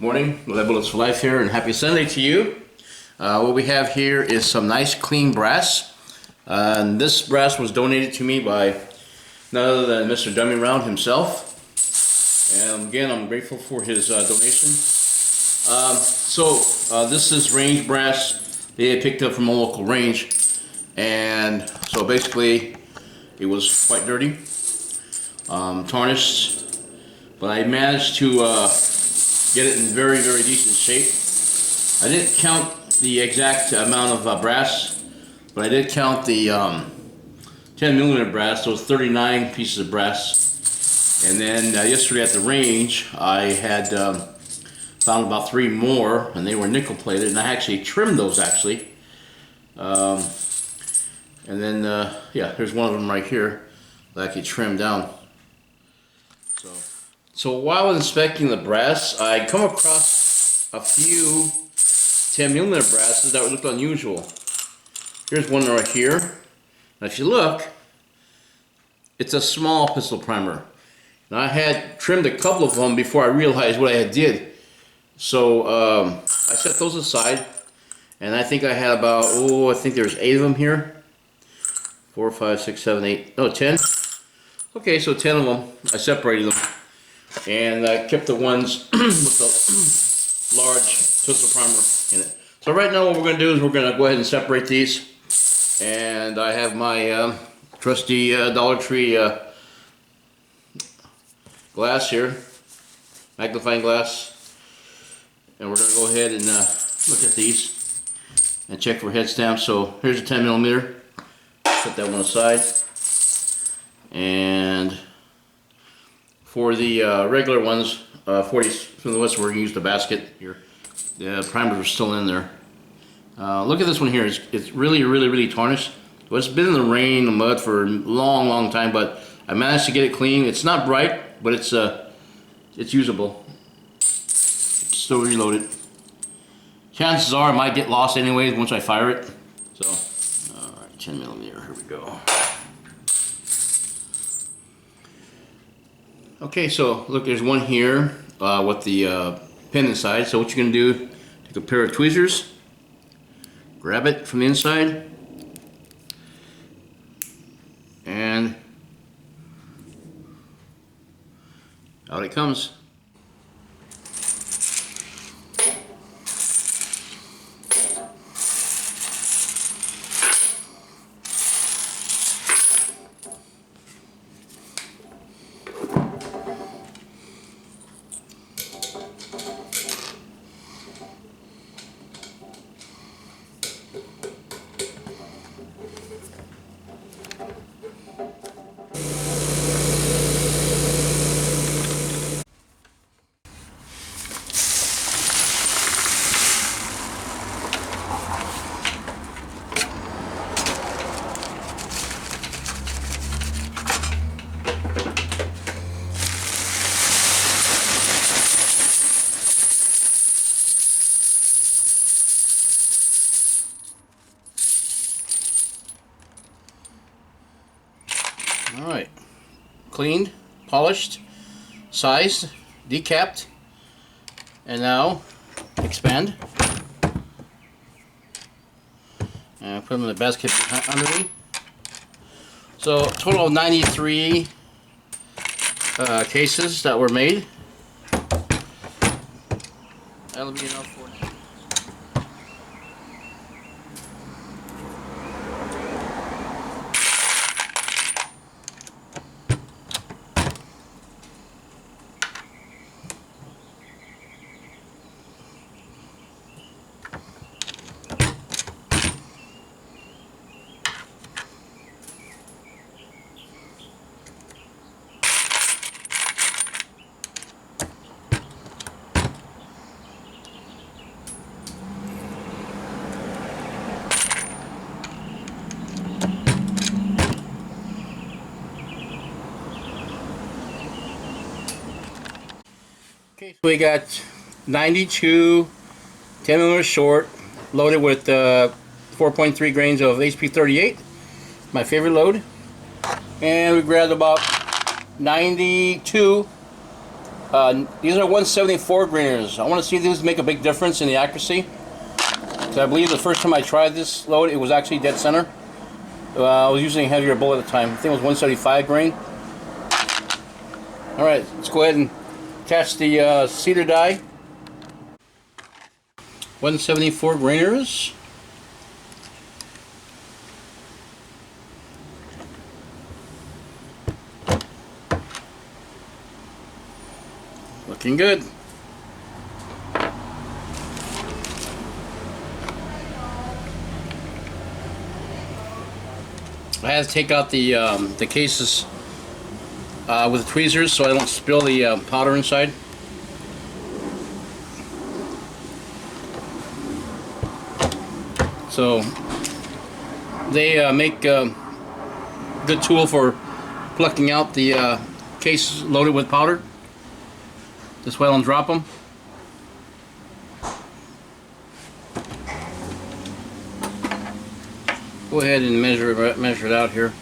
Morning, Lead Bullets for Life here, and happy Sunday to you. What we have here is some nice clean brass. And this brass was donated to me by none other than Mr. Dummy Round himself. And again, I'm grateful for his donation. This is range brass they picked up from a local range. And so basically, it was quite dirty, tarnished, but I managed to get it in very, very decent shape. I didn't count the exact amount of brass, but I did count the 10mm brass, those 39 pieces of brass. And then yesterday at the range, I had found about 3 more, and they were nickel plated, and I actually trimmed those actually. And then, yeah, there's one of them right here that I could trim down. So while inspecting the brass, I come across a few 10mm brasses that looked unusual. Here's one right here. Now if you look, it's a small pistol primer. Now I had trimmed a couple of them before I realized what I had did. So I set those aside, and I think I had about, I think there's 8 of them here. 4, 5, 6, 7, 8, no, 10. Okay, so 10 of them, I separated them. And I kept the ones with the large pistol primer in it. So right now what we're going to do is we're going to go ahead and separate these. And I have my trusty Dollar Tree glass here, magnifying glass. And we're going to go ahead and look at these and check for head stamps. So here's a 10mm. Put that one aside. And for the regular ones, 40s from the West, we're going to use the basket here. The primers are still in there. Look at this one here. It's really, really, really tarnished. Well, it's been in the rain, the mud for a long, long time, but I managed to get it clean. It's not bright, but it's usable. It's still reloaded. Chances are it might get lost anyways once I fire it. So, all right, 10mm. Here we go. Okay, so look, there's one here with the pin inside. So what you're going to do, take a pair of tweezers, grab it from the inside, and out it comes. Alright, cleaned, polished, sized, decapped, and now expand. And put them in the basket under me. So, total of 93 cases that were made. That'll be enough for now. Okay, so we got 92 10mm short, loaded with 4.3 grains of HP38, my favorite load. And we grabbed about 92 These are 174 grainers. I want to see if these make a big difference in the accuracy. So I believe the first time I tried this load, it was actually dead center. I was using a heavier bullet at the time. I think it was 175 grain. Alright, let's go ahead and catch the cedar die. 174 grainers. Looking good. I had to take out the cases with the tweezers so I don't spill the powder inside. So they make a good tool for plucking out the case loaded with powder. This way I don't drop them. Go ahead and measure it out here.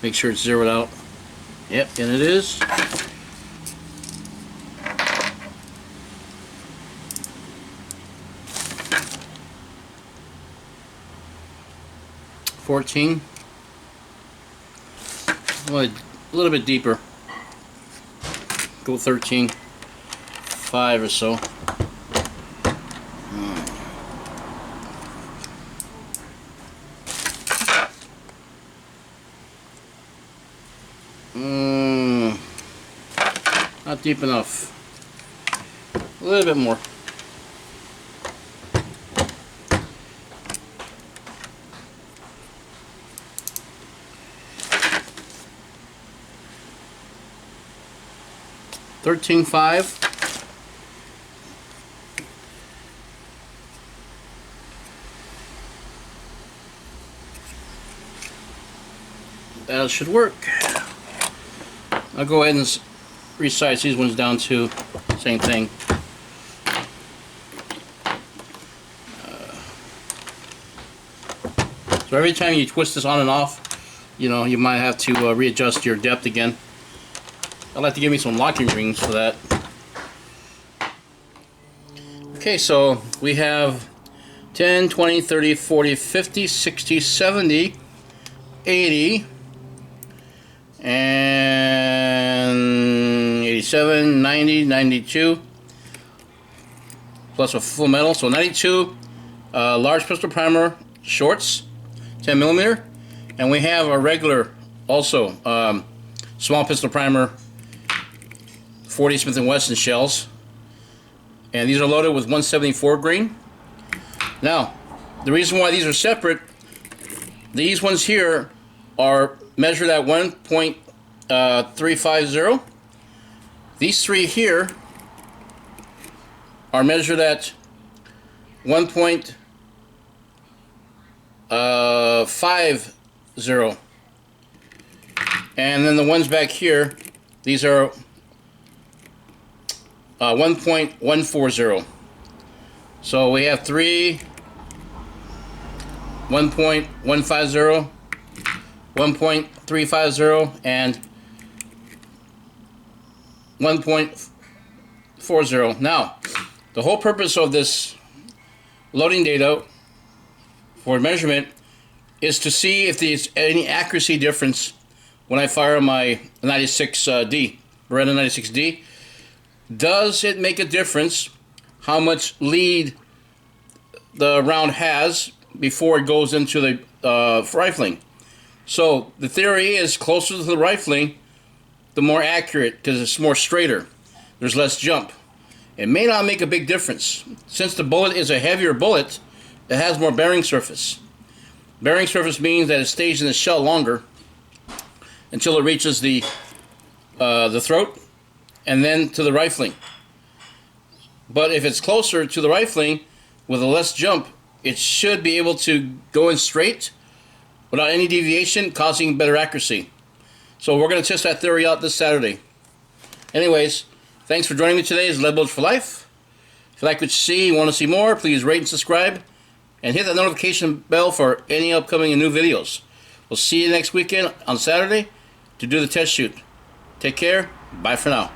Make sure it's zeroed out. Yep, and it is. $14. Well, a little bit deeper. Go 13. 5 or so. Not deep enough. A little bit more. $13.5. That should work. I'll go ahead and resize these ones down to same thing. So every time you twist this on and off, you know, you might have to readjust your depth again. I'd like to give me some locking rings for that. Okay, so we have 10, 20, 30, 40, 50, 60, 70, 80, and 87, 90, 92, plus a full metal, so 92 large pistol primer shorts, 10 millimeter, and we have a regular also small pistol primer 40 Smith & Wesson shells, and these are loaded with 174 grain. Now, the reason why these are separate, these ones here are measured at 1.350. These three here are measured at 1.50. And then the ones back here, these are 1.140. So we have three 1.150, 1.350, and 1.40. Now, the whole purpose of this loading data for measurement is to see if there's any accuracy difference when I fire my 96D, Beretta 96D. Does it make a difference how much lead the round has before it goes into the rifling? So the theory is closer to the rifling, the more accurate, because it's more straighter. There's less jump. It may not make a big difference. Since the bullet is a heavier bullet, it has more bearing surface. Bearing surface means that it stays in the shell longer until it reaches the throat and then to the rifling. But if it's closer to the rifling with a less jump, it should be able to go in straight without any deviation, causing better accuracy. So we're going to test that theory out this Saturday. Anyways, thanks for joining me today. It's Lead Bullets for Life. If you like what you see, you want to see more, please rate and subscribe, and hit that notification bell for any upcoming and new videos. We'll see you next weekend on Saturday to do the test shoot. Take care. Bye for now.